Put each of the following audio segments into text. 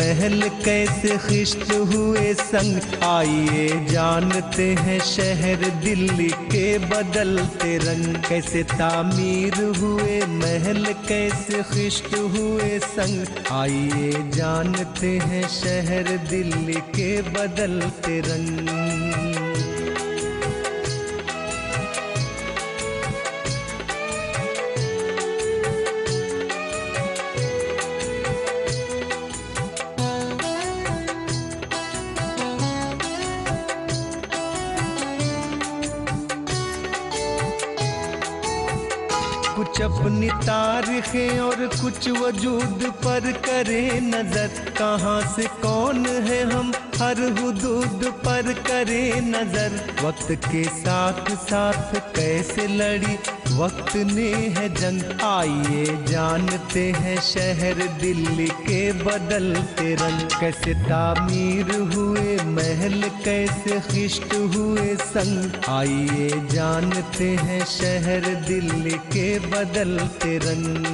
महल कैसे खिश्त हुए संग। आइए जानते हैं शहर दिल्ली के बदलते रंग। कैसे तामीर हुए महल कैसे खिश्त हुए संग। आइए जानते हैं शहर दिल्ली के बदलते रंग। कुछ अपनी तारीखें और कुछ वजूद पर करे नजर। कहाँ से कौन है हम हर हुदूद पर करे नजर। वक्त के साथ साथ कैसे लड़ी वक्त ने है जंग। आइए जानते हैं शहर दिल्ली के बदलते रंग। कैसे तामीर हुए महल कैसे खिश्त हुए संग। आइए जानते हैं शहर दिल्ली के बदलते रंग।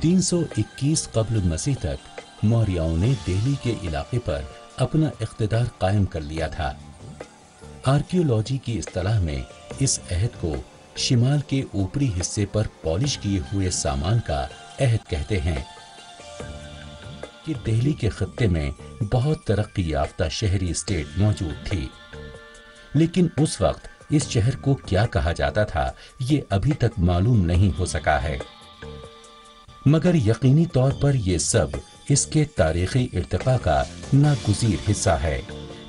321 कब्ल मसीह तक मौर्यों ने दिल्ली के इलाके पर अपना इख्तिदार कायम कर लिया था। आर्कियोलॉजी की इस्तिलाह में इस अहद को शिमाल के ऊपरी हिस्से पर पॉलिश किए हुए सामान का अहद कहते हैं कि दिल्ली के खत्ते में बहुत तरक्की याफ्ता शहरी स्टेट मौजूद थी, लेकिन उस वक्त इस शहर को क्या कहा जाता था ये अभी तक मालूम नहीं हो सका है। मगर यकीनी तौर पर ये सब इसके तारीखी इर्तिका का नागुज़ीर हिस्सा है,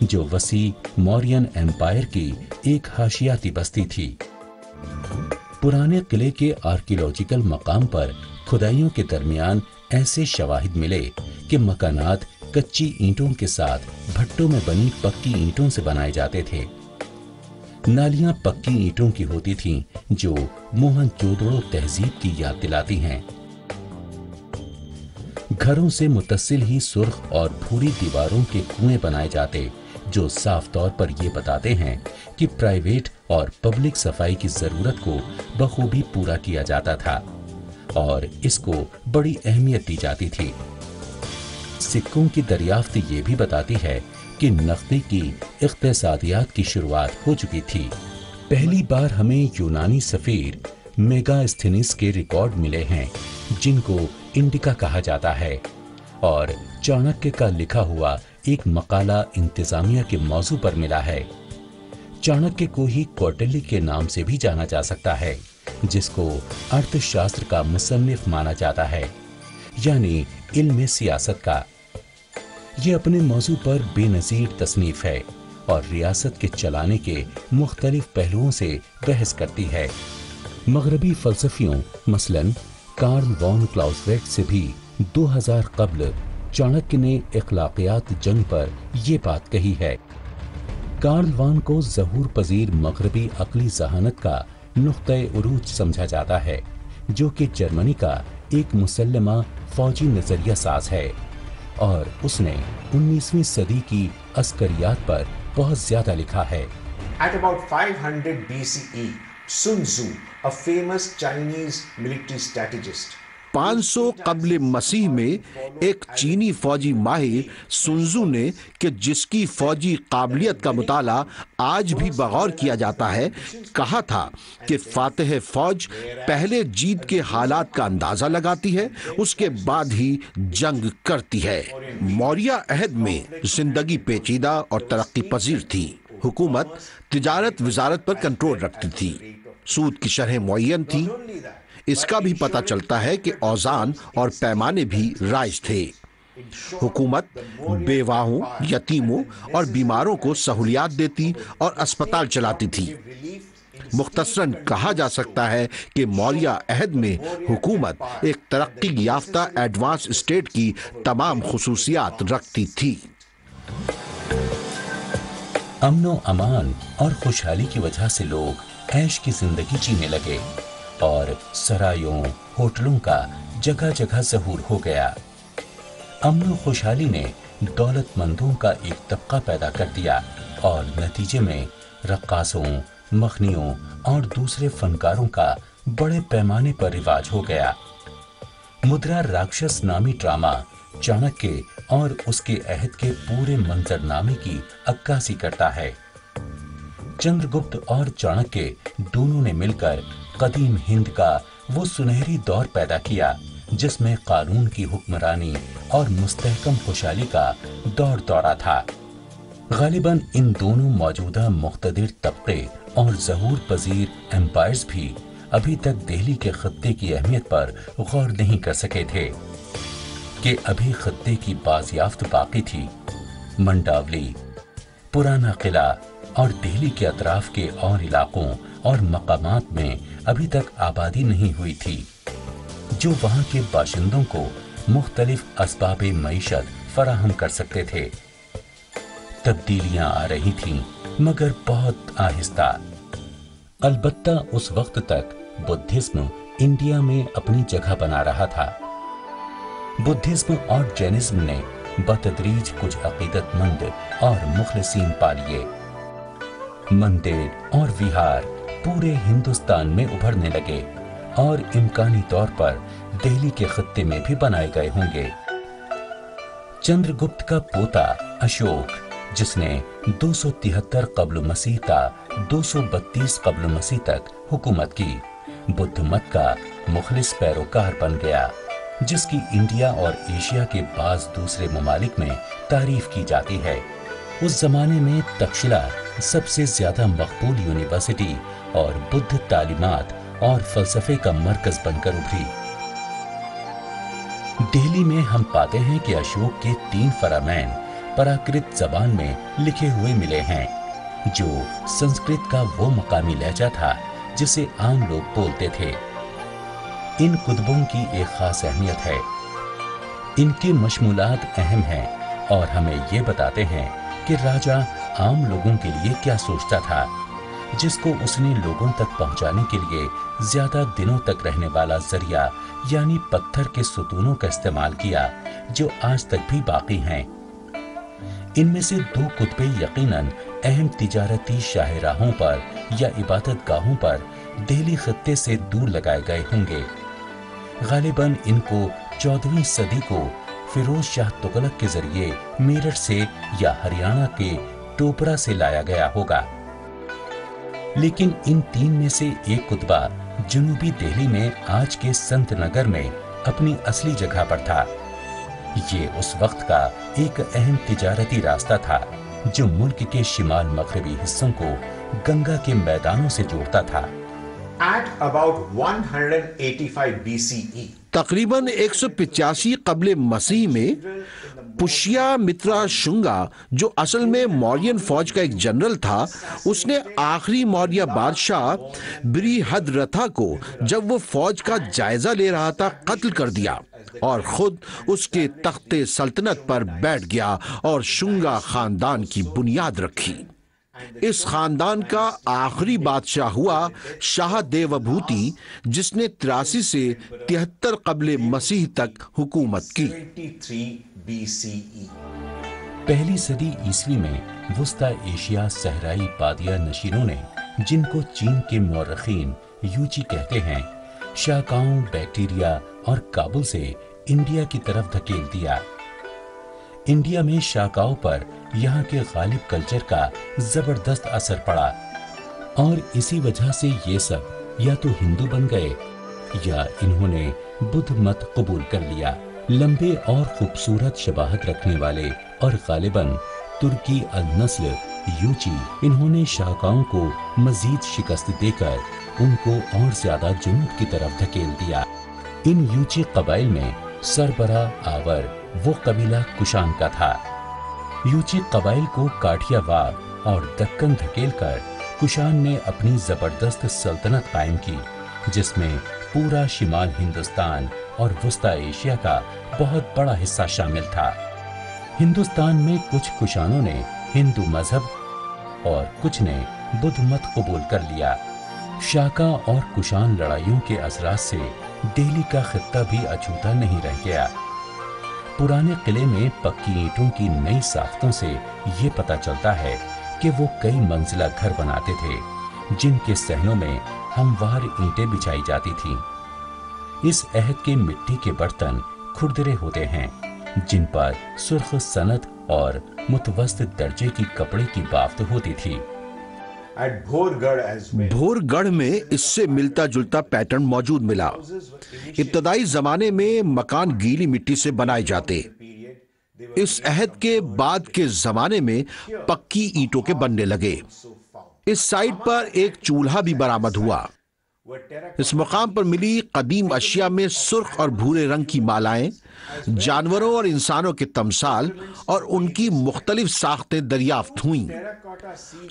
जो वसी मौर्यन एम्पायर की एक हाशियाती बस्ती थी। पुराने किले के आर्कियोलॉजिकल मकाम पर खुदाइयों के दरमियान ऐसे शवाहिद मिले कि मकानात कच्ची ईंटों के साथ भट्टों में बनी पक्की ईंटों से बनाए जाते थे। नालियां पक्की ईंटों की होती थीं, जो मोहनजोदड़ो तहजीब की याद दिलाती हैं। घरों से मुत्तसिल ही सुर्ख और भूरी दीवारों के कुएं बनाए जाते, जो साफ तौर पर ये बताते हैं कि प्राइवेट और पब्लिक सफाई की जरूरत को बखूबी पूरा किया जाता था और इसको बड़ी अहमियत दी जाती थी। सिक्कों की दरियाफ्त ये भी बताती है कि नकदी की इक्तिसादियात की शुरुआत हो चुकी थी। पहली बार हमें यूनानी सफीर मेगास्थनीस के रिकॉर्ड मिले हैं, जिनको इंडिका कहा जाता है, और चाणक्य का लिखा हुआ एक मकाला इंतजामिया के मौजू पर मिला है। चाणक्य को ही कौटिल्य के नाम से भी जाना जा सकता है, जिसको अर्थशास्त्र का मुसन्निफ माना जाता है, यानी इल्म सियासत का। ये अपने मौजू पर बेनजीर तसनीफ है और रियासत के चलाने के मुख्तलिफ पहलुओं से बहस करती है। मगरबी फलसफियों मसलन कार्ल वॉन क्लाउज़विट से भी 2000 कब्ल चाणक्य ने इखलाकियात जंग पर ये बात कही है। कार्ल वॉन को ज़हूर पजीर मगरबी अक्ली जहानत का नुक्ते उरूज समझा जाता है, जो कि जर्मनी का एक मुसल्लमा फौजी नजरिया साज है, और उसने 19वीं सदी की अस्करियात पर बहुत ज्यादा लिखा है। At about 500 BCE, Sun Tzu, a famous Chinese military strategist, 500 कब्ल मसीह में एक चीनी फौजी माहिर सुनजू ने, कि जिसकी फौजी काबिलियत का मुताला आज भी बगौर किया जाता है, कहा था कि फातिह फौज पहले जीत के हालात का अंदाजा लगाती है, उसके बाद ही जंग करती है। मौर्य अहद में जिंदगी पेचीदा और तरक्की पजीर थी। हुकूमत तिजारत वजारत पर कंट्रोल रखती थी, सूद की शरह मुअय्यन थी। इसका भी पता चलता है कि औजान और पैमाने भी राइज थे। हुकूमत बेवाहों, यतीमों और बीमारों को सहूलियात देती और अस्पताल चलाती थी। मुख्तसरन कहा जा सकता है कि मौर्य अहद में हुकूमत एक तरक्की याफ्ता एडवांस स्टेट की तमाम खुसूसियात रखती थी। अमनो अमान और खुशहाली की वजह से लोग ऐश की जिंदगी जीने लगे और सरायों, होटलों का जगह जगह ज़हूर हो गया। अमन खुशहाली ने दौलतमंदों का एक तबका पैदा कर दिया और नतीजे में रक्कासों, मखनियों और दूसरे फनकारों का बड़े पैमाने पर रिवाज हो गया। मुद्रा राक्षस नामी ड्रामा चाणक्य और उसके अहद के पूरे मंजरनामे की अक्कासी करता है। चंद्रगुप्त और चाणक्य दोनों ने मिलकर कदीम हिंद का वो सुनहरी दौर पैदा किया जिसमें कानून की हुक्मरानी और मुस्तहकम खुशहाली का दौर दौरा था। गालिबन इन दोनों मौजूदा मुख्तदिर तबके और ज़हूर पजीर एम्पायर्स भी अभी तक दिल्ली के खत्ते की अहमियत पर गौर नहीं कर सके थे कि अभी खत्ते की बाजियाफ्त बाकी थी। मंडावली, पुराना किला और दिल्ली के अतराफ के और इलाकों और मकामात में अभी तक आबादी नहीं हुई थी जो वहां के बाशिंदों को मुख्तलिफ असबाबे मईशत फराहम कर सकते थे। तब्दीलियां आ रही थीं मगर बहुत आहिस्ता। अलबत्ता उस वक्त तक बुद्धिज्म इंडिया में अपनी जगह बना रहा था। बुद्धिज्म और जैनिज्म ने बतदरीज कुछ अकीदतमंद और मुखलिसीन पा लिए। मंदिर और विहार पूरे हिंदुस्तान में उभरने लगे और इम्कानी तौर पर दिल्ली के खत्ते में भी बनाए गए होंगे। चंद्रगुप्त का पोता अशोक, जिसने 273 कब्ल मसीह का 232 कब्ल मसीह तक हुकूमत की, बुद्ध मत का मुखलिस पैरोकार बन गया जिसकी इंडिया और एशिया के बाज दूसरे ममालिक में तारीफ की जाती है। उस जमाने में तक्षशिला सबसे ज्यादा मकबूल यूनिवर्सिटी और बुद्ध तालीमात और फलसफे का मरकज बनकर उभरी। दिल्ली में हम पाते हैं कि अशोक के 3 फरामैन प्राकृत जबान में लिखे हुए मिले हैं जो संस्कृत का वो मकामी लहजा था जिसे आम लोग बोलते थे। इन कुतुबों की एक खास अहमियत है। इनके मशमूलात अहम हैं और हमें ये बताते हैं कि राजा आम लोगों के लिए क्या सोचता था, जिसको उसने लोगों तक पहुंचाने के लिए ज्यादा दिनों तक रहने वाला जरिया यानी पत्थर के सुतूनों का इस्तेमाल किया जो आज तक भी बाकी हैं। इनमें से 2 कुतबे यकीनन अहम तिजारती शाहराहों पर या इबादत गाहों पर दिल्ली खत्ते से दूर लगाए गए होंगे। गालिबन इनको 14वीं सदी को फिरोज शाह तुगलक के जरिए मेरठ से या हरियाणा के टोपरा से लाया गया होगा। लेकिन इन 3 में से एक कुतबा जनूबी दिल्ली में आज के संत नगर में अपनी असली जगह पर था। ये उस वक्त का एक अहम तिजारती रास्ता था जो मुल्क के शिमाल मगरबी हिस्सों को गंगा के मैदानों से जोड़ता था। At about 185 BCE, तकरीबन 185 कब्ल मसीह में पुष्या मित्रा शुंगा, जो असल में मौर्यन फौज का एक जनरल था, उसने आखिरी मौर्य बादशाह बृहद्रथा को जब वो फौज का जायजा ले रहा था कत्ल कर दिया और खुद उसके तख्ते सल्तनत पर बैठ गया और शुंगा खानदान की बुनियाद रखी। इस खानदान का आखिरी बादशाह हुआ शाह देवभूति, जिसने 83 से 73 कब्ल मसीह तक हुकूमत की। 23 BCE. पहली सदी ईस्वी में वुस्ता एशिया सहराई बादिया नशीरों ने, जिनको चीन के मौरखीन यूची कहते हैं, शाकाओं, बैक्टीरिया और काबुल से इंडिया की तरफ धकेल दिया। इंडिया में शाकाओं पर यहाँ के गालिब कल्चर का जबरदस्त असर पड़ा और इसी वजह से ये सब या तो हिंदू बन गए या इन्होंने बुद्ध मत कबूल कर लिया। लंबे और खूबसूरत शबाहत रखने वाले और गालिबन तुर्की अल-नस्ल यूची, इन्होंने शाकाओं को मजीद शिकस्त देकर उनको और ज्यादा जुनूब की तरफ धकेल दिया। इन यूची कबाइल में सरबरा आवर वो कबीला कुशान का था। यूची कबाइल को काठियावाड़ और दक्कन धकेलकर कुशान ने अपनी जबरदस्त सल्तनत कायम की, जिसमें पूरा शिमाल हिंदुस्तान और वुस्ता एशिया का बहुत बड़ा हिस्सा शामिल था। हिंदुस्तान में कुछ कुशानों ने हिंदू मजहब और कुछ ने बुद्ध मत कबूल कर लिया। शाका और कुशान लड़ाइयों के असरात से दिल्ली का खित्ता भी अछूता नहीं रह गया। पुराने किले में पक्की ईंटों की नई साख्तों से ये पता चलता है कि वो कई मंजिला घर बनाते थे जिनके सहनों में हमवार ईंटें बिछाई जाती थीं। इस अहद के मिट्टी के बर्तन खुरदरे होते हैं, जिन पर सुर्ख सनत और मुतवस्तित दर्जे की कपड़े की बाफ्त होती थी। भोरगढ़ में इससे मिलता जुलता पैटर्न मौजूद मिला। इब्तदाई जमाने में मकान गीली मिट्टी से बनाए जाते। इस अहद के बाद के जमाने में पक्की ईंटों के बनने लगे। इस साइट पर एक चूल्हा भी बरामद हुआ। इस मुकाम पर मिली कदीम अशिया में सुर्ख और भूरे रंग की मालाएं, जानवरों और इंसानों के तमसाल और उनकी मुख्तलिफ साख्तें दरियाफ्त हुईं।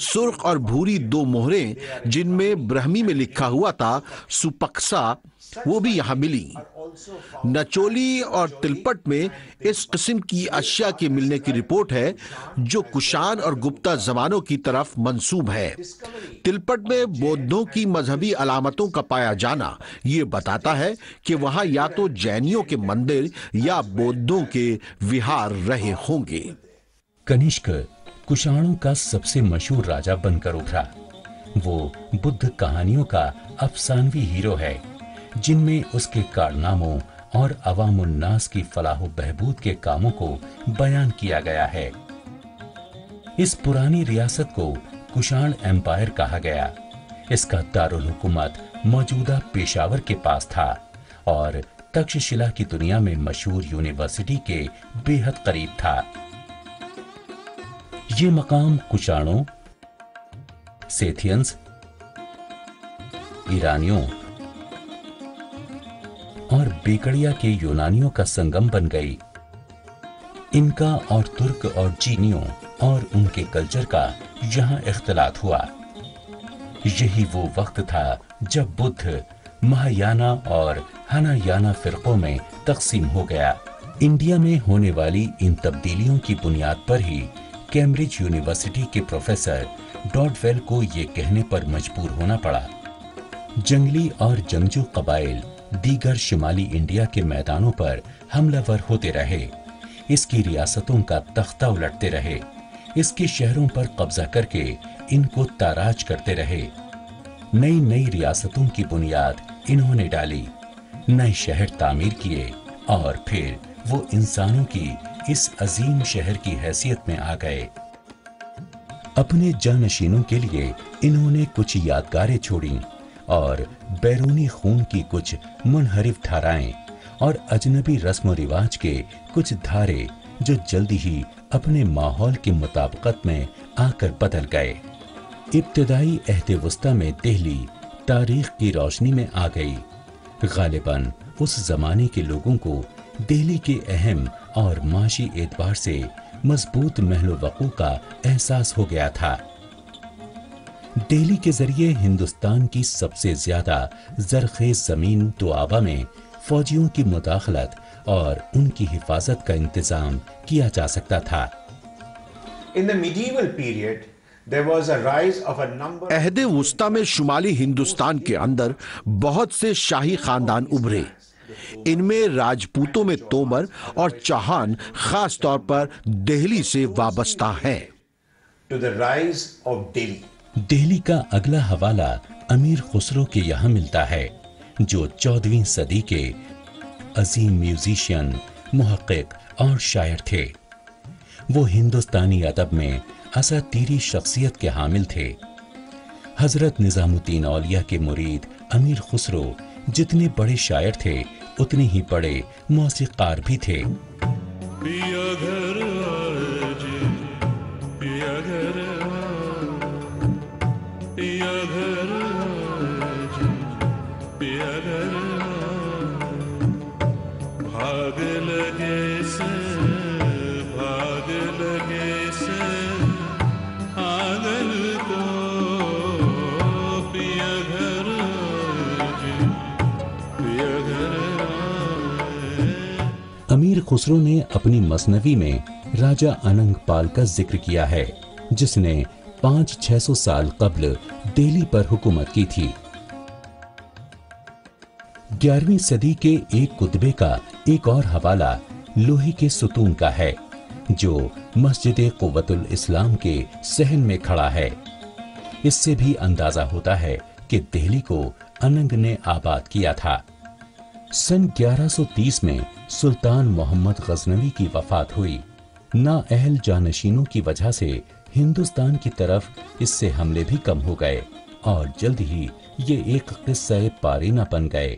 सुर्ख और भूरी 2 मोहरें जिनमें ब्रह्मी में लिखा हुआ था सुपक्सा, वो भी यहाँ मिली। नचोली और तिलपट में इस किस्म की अशिया के मिलने की रिपोर्ट है, जो कुषाण और गुप्ता जमानों की तरफ मंसूब है। तिलपट में बौद्धों की मजहबी अलामतों का पाया जाना ये बताता है कि वहां या तो जैनियों के मंदिर या बौद्धों के विहार रहे होंगे। कनिष्क कुषाणों का सबसे मशहूर राजा बनकर उभरा। वो बुद्ध कहानियों का अफसानवी हीरो है, जिनमें उसके कारनामों और अवामुन्नास की फलाह बहबूद के कामों को बयान किया गया है। इस पुरानी रियासत को कुषाण एम्पायर कहा गया। इसका दारुल हुकूमत मौजूदा पेशावर के पास था और तक्षशिला की दुनिया में मशहूर यूनिवर्सिटी के बेहद करीब था। ये मकाम कुषाणों, सेथियंस, ईरानियों और बेकड़िया के यूनानियों का संगम बन गई। इनका और तुर्क और चीनियों और उनके कल्चर का यहाँ इख्तिलात हुआ। यही वो वक्त था जब बुद्ध महायाना और हनायाना फिरकों में तकसीम हो गया। इंडिया में होने वाली इन तब्दीलियों की बुनियाद पर ही कैम्ब्रिज यूनिवर्सिटी के प्रोफेसर डॉडवेल को ये कहने पर मजबूर होना पड़ा, जंगली और जंगजू कबाइल दीगर शिमाली इंडिया के मैदानों पर हमलावर होते रहे, इसकी रियासतों का तख्ता उलटते रहे, इसके शहरों पर कब्जा करके इनको ताराज करते रहे। नई नई रियासतों की बुनियाद इन्होंने डाली, नए शहर तामीर किए और फिर वो इंसानों की इस अजीम शहर की हैसियत में आ गए। अपने जानशीनों के लिए इन्होंने कुछ यादगारें छोड़ी और बैरूनी खून की कुछ मुनहरिफ धाराएं और अजनबी रस्म रिवाज के कुछ धारे जो जल्दी ही अपने माहौल के मुताबिकत में आकर बदल गए। इब्तिदाई अहद वस्ता में दिल्ली तारीख की रोशनी में आ गई। गालिबन उस जमाने के लोगों को दिल्ली के अहम और माशी एतबार से मजबूत महलो वक़ू का एहसास हो गया था। दिल्ली के जरिए हिंदुस्तान की सबसे ज्यादा जरखेज जमीन दोआबा में फौजियों की मुदाखलत और उनकी हिफाजत का इंतजाम किया जा सकता था। अहद वुस्ता में शुमाली हिंदुस्तान के अंदर बहुत से शाही खानदान उभरे। इनमें राजपूतों में तोमर और चौहान खास तौर पर दिल्ली से वाबस्ता हैं। दिल्ली का अगला हवाला अमीर खुसरो के यहाँ मिलता है, जो 14वीं सदी के अजीम म्यूजिशियन, मुहक्किक और शायर थे। वो हिंदुस्तानी अदब में असातीरी शख्सियत के हामिल थे। हजरत निजामुद्दीन औलिया के मुरीद अमीर खुसरो जितने बड़े शायर थे, उतने ही बड़े मौसीकार भी थे। अमीर खुसरो ने अपनी मसनवी में राजा अनंगपाल का जिक्र किया है, जिसने 500-600 साल कबल दिल्ली पर हुकूमत की थी। 11वीं सदी के एक कुतबे का एक और हवाला लोहे के सुतून का है, जो मस्जिद कुव्वतुल इस्लाम के सहन में खड़ा है। इससे भी अंदाजा होता है कि दिल्ली को अनंग ने आबाद किया था। सन 1130 में सुल्तान मोहम्मद गजनवी की वफात हुई। नाअहल जानशीनों की वजह से हिंदुस्तान की तरफ इससे हमले भी कम हो गए और जल्द ही ये एक किस्सा पारीना बन गए।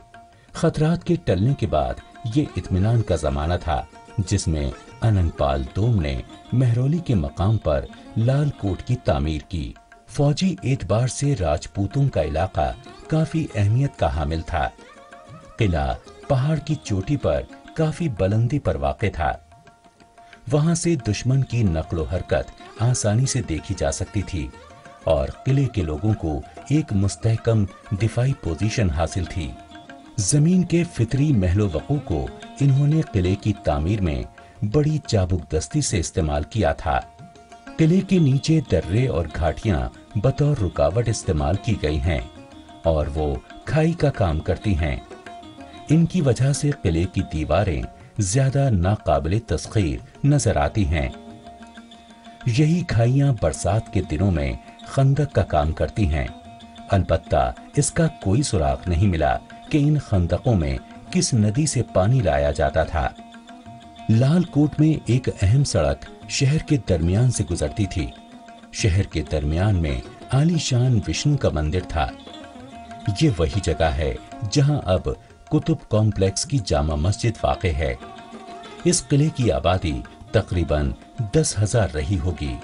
खतरात के टलने के बाद ये इत्मीनान का जमाना था जिसमें अनंगपाल दोम ने महरौली के मकाम पर लाल कोट की तामीर की। फौजी एतबार से राजपूतों का इलाका काफी अहमियत का हामिल था। किला पहाड़ की चोटी पर काफी बुलंदी पर वाक़ था। वहां से दुश्मन की नक्लो हरकत आसानी से देखी जा सकती थी और किले के लोगों को एक मुस्तहकम दिफाई पोजीशन हासिल थी। जमीन के फितरी महलो वक़ू को इन्होंने किले की तामीर में बड़ी चाबुकदस्ती से इस्तेमाल किया था। किले के नीचे दर्रे और घाटियां बतौर रुकावट इस्तेमाल की गई हैं और वो खाई का काम करती हैं। इनकी वजह से किले की दीवारें ज्यादा नाकाबिले तस्खीर नजर आती हैं। यही खाइयां बरसात के दिनों में खंदक का काम करती हैं। अलबत्ता इसका कोई सुराग नहीं मिला कि इन खंदकों में किस नदी से पानी लाया जाता था। लाल कोट में एक अहम सड़क शहर के दरमियान से गुजरती थी। शहर के दरमियान में आलीशान विष्णु का मंदिर था। ये वही जगह है जहां अब कुतुब कॉम्प्लेक्स की जामा मस्जिद वाक़ है। इस किले की आबादी तकरीबन 10,000 रही होगी।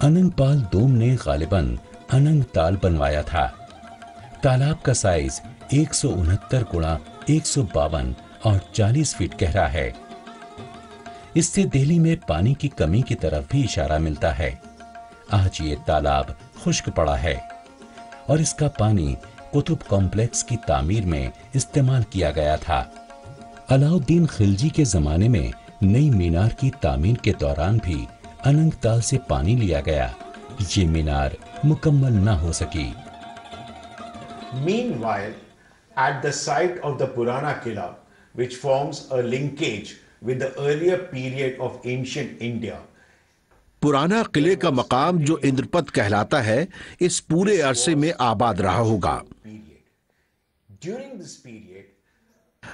अनंगपाल दोम ने गालिबन अनंग ताल बनवाया था। तालाब का साइज 169 गुणा 152 और 40 फीट गहरा है। इससे दिल्ली में पानी की कमी की तरफ भी इशारा मिलता है। आज ये तालाब खुश्क पड़ा है और इसका पानी कुतुब कॉम्प्लेक्स की तामीर में इस्तेमाल किया गया था। अलाउद्दीन खिलजी के जमाने में नई मीनार की तामीर के दौरान भी अनंग ताल से पानी लिया गया। ये मीनार मुकम्मल ना हो सकी। Meanwhile, at the site of the Purana Killa, which forms a linkage with the earlier period of ancient India, पुराना किले का मकाम जो इंद्रपत कहलाता है, इस पूरे अरसे में आबाद रहा होगा। during this period,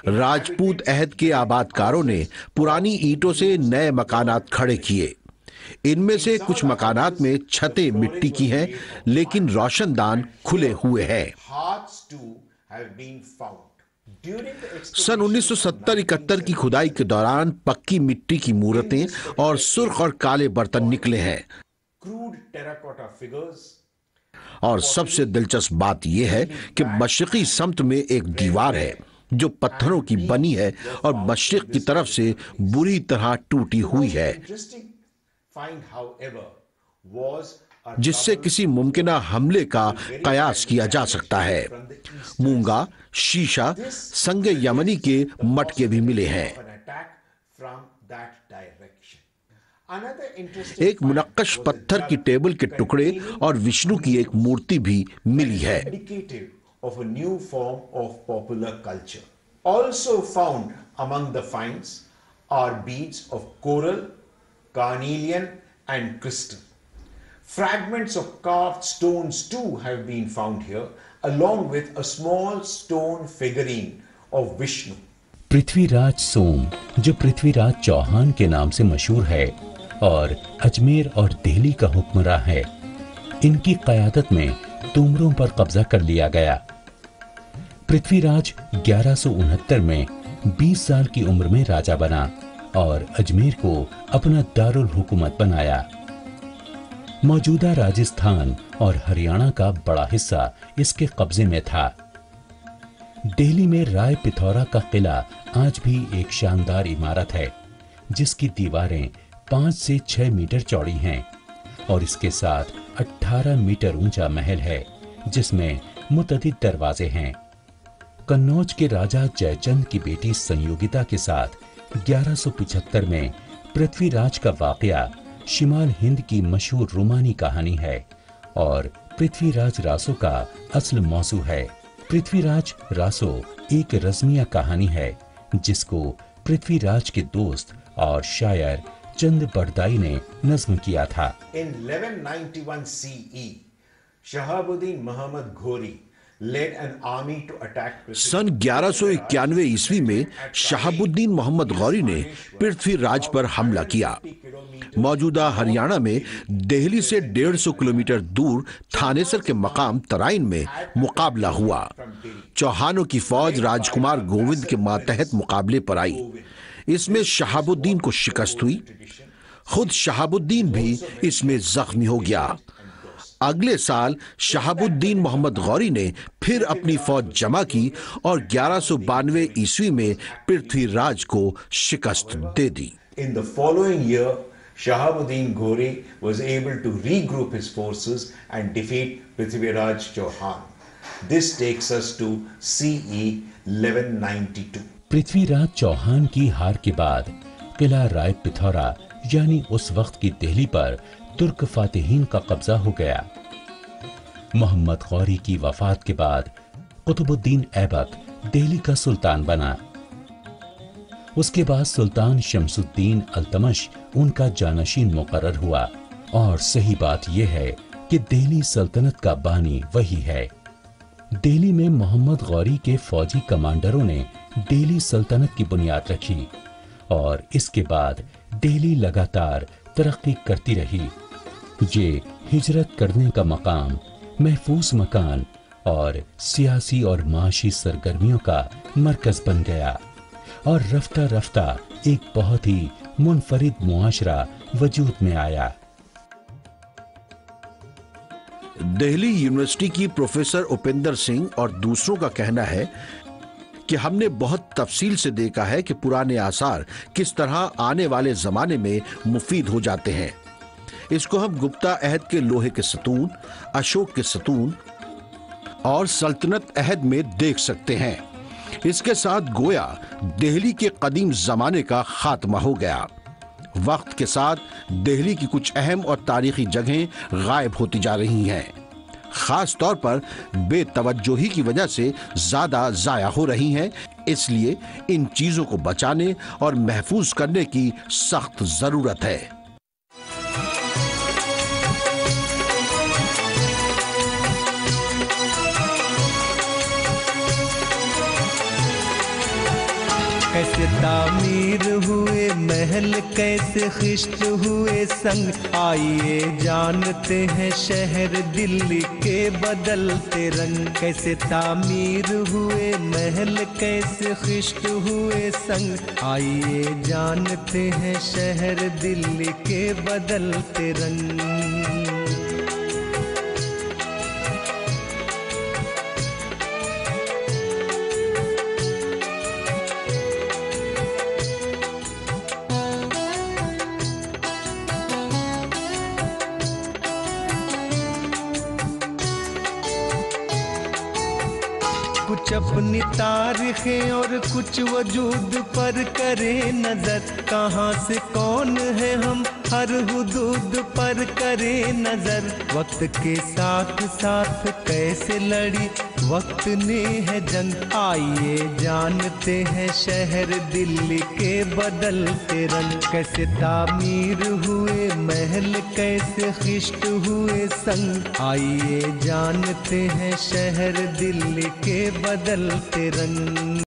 राजपूत अहद के आबादकारों ने पुरानी ईंटों से नए मकानात खड़े किए। इनमें से कुछ मकानात में छतें मिट्टी की हैं, लेकिन रोशनदान खुले हुए हैं। hearths too have been found. During the सन 1970-71 की खुदाई के दौरान पक्की मिट्टी की मूर्तें और सुर्ख और काले बर्तन निकले हैं। crude terracotta figures, और सबसे दिलचस्प बात यह है कि मशरिकी समत में एक दीवार है जो पत्थरों की बनी है और मशरिक की तरफ से बुरी तरह टूटी हुई है, interesting find however was a जिससे किसी मुमकिना हमले का कयास किया जा सकता है। मूंगा, शीशा, संगे यमनी के मटके भी मिले हैं। an attack from that direction. Another interesting एक मुनक्कश पत्थर की टेबल के टुकड़े और विष्णु की एक मूर्ति भी मिली है। indicative of a new form of popular culture. Also found among the finds are beads of coral, carnelian and crystal. Fragments of carved stones too have been found here, along with a small stone figurine of Vishnu. Prithviraj सोम, जो पृथ्वीराज चौहान के नाम से मशहूर है और अजमेर और दिल्ली का हुक्मरां है, इनकी क़यादत में तोमरों पर कब्जा कर लिया गया। पृथ्वीराज 1169 में 20 साल की उम्र में राजा बना और अजमेर को अपना दारुल हुकूमत बनाया। मौजूदा राजस्थान और हरियाणा का बड़ा हिस्सा इसके कब्जे में था। दिल्ली में राय पिथौरा का किला आज भी एक शानदार इमारत है जिसकी दीवारें 5 से 6 मीटर चौड़ी हैं और इसके साथ 18 मीटर ऊंचा महल है जिसमें मुतअद्दिद दरवाजे हैं। कन्नौज के राजा जयचंद की बेटी संयोगिता के साथ 1175 में पृथ्वीराज का वाकया शिमाल हिंद की मशहूर रोमानी कहानी है और पृथ्वीराज रासो का असल मौजू है। पृथ्वीराज रासो एक रज़मिया कहानी है जिसको पृथ्वीराज के दोस्त और शायर चंद बरदाई ने नज्म किया था। In 1191 CE, Shahabuddin Muhammad Ghori led an army to attack सन 1191 ईस्वी में शहाबुद्दीन मोहम्मद गौरी ने पृथ्वीराज पर हमला किया। मौजूदा हरियाणा में दिल्ली से 150 किलोमीटर दूर थानेसर के मकाम तराइन में मुकाबला हुआ। चौहानों की फौज राजकुमार गोविंद के मातहत मुकाबले पर आई। इसमें शहाबुद्दीन को शिकस्त हुई। खुद शहाबुद्दीन भी इसमें जख्मी हो गया। अगले साल शहाबुद्दीन मोहम्मद गौरी ने फिर अपनी फौज जमा की और 1192 ईस्वी में पृथ्वीराज को शिकस्त दे दी। In the following year, Shahabuddin Ghori was able to regroup his forces and defeat Prithviraj Chauhan. This takes us to CE 1192. Prithviraj Chauhan की हार के बाद किला राय पिथौरा यानी उस वक्त की दिल्ली पर तुर्क फातिहीन का कब्जा हो गया। मोहम्मद गौरी की वफात के बाद कुतुबुद्दीन ऐबक दिल्ली का सुल्तान बना। उसके बाद सुल्तान शमसुद्दीन अल्तमश उनका जानशीन मुकर्रर हुआ। और सही बात यह है कि दिल्ली सल्तनत का बानी वही है। दिल्ली में मोहम्मद गौरी के फौजी कमांडरों ने दिल्ली सल्तनत की बुनियाद रखी और इसके बाद दिल्ली लगातार तरक्की करती रही। ये हिजरत करने का मकाम, महफूज मकान और सियासी और माशी सरगर्मियों का मरकज बन गया और रफ्ता रफ्ता एक बहुत ही मुनफरिद मुआशरा वजूद में आया। दिल्ली यूनिवर्सिटी की प्रोफेसर उपेंद्र सिंह और दूसरों का कहना है कि हमने बहुत तफसील से देखा है कि पुराने आसार किस तरह आने वाले जमाने में मुफीद हो जाते हैं। इसको हम गुप्ता अहद के लोहे के सतून, अशोक के सतून और सल्तनत अहद में देख सकते हैं। इसके साथ गोया दिल्ली के कदीम जमाने का खात्मा हो गया। वक्त के साथ दिल्ली की कुछ अहम और तारीखी जगहें गायब होती जा रही हैं। खास तौर पर बेतवज्जोही की वजह से ज्यादा जाया हो रही हैं। इसलिए इन चीजों को बचाने और महफूज करने की सख्त जरूरत है। कैसे तामीर हुए महल, कैसे खिश्त हुए संग, आइए जानते हैं शहर दिल्ली के बदलते रंग। कैसे तामीर हुए महल, कैसे खिश्त हुए संग, आइए जानते हैं शहर दिल्ली के बदलते रंग। कुछ अपनी तारीखें और कुछ वजूद पर करे नजर, कहाँ से कौन है हम हर हुदूद पर करे नजर। वक्त के साथ साथ कैसे लड़ी वक्त ने है जंग, आइए जानते हैं शहर दिल्ली के बदलते रंग। कैसे तामीर हुए महल, कैसे खिश्त हुए संग, आइए जानते हैं शहर दिल्ली के बदलते रंग।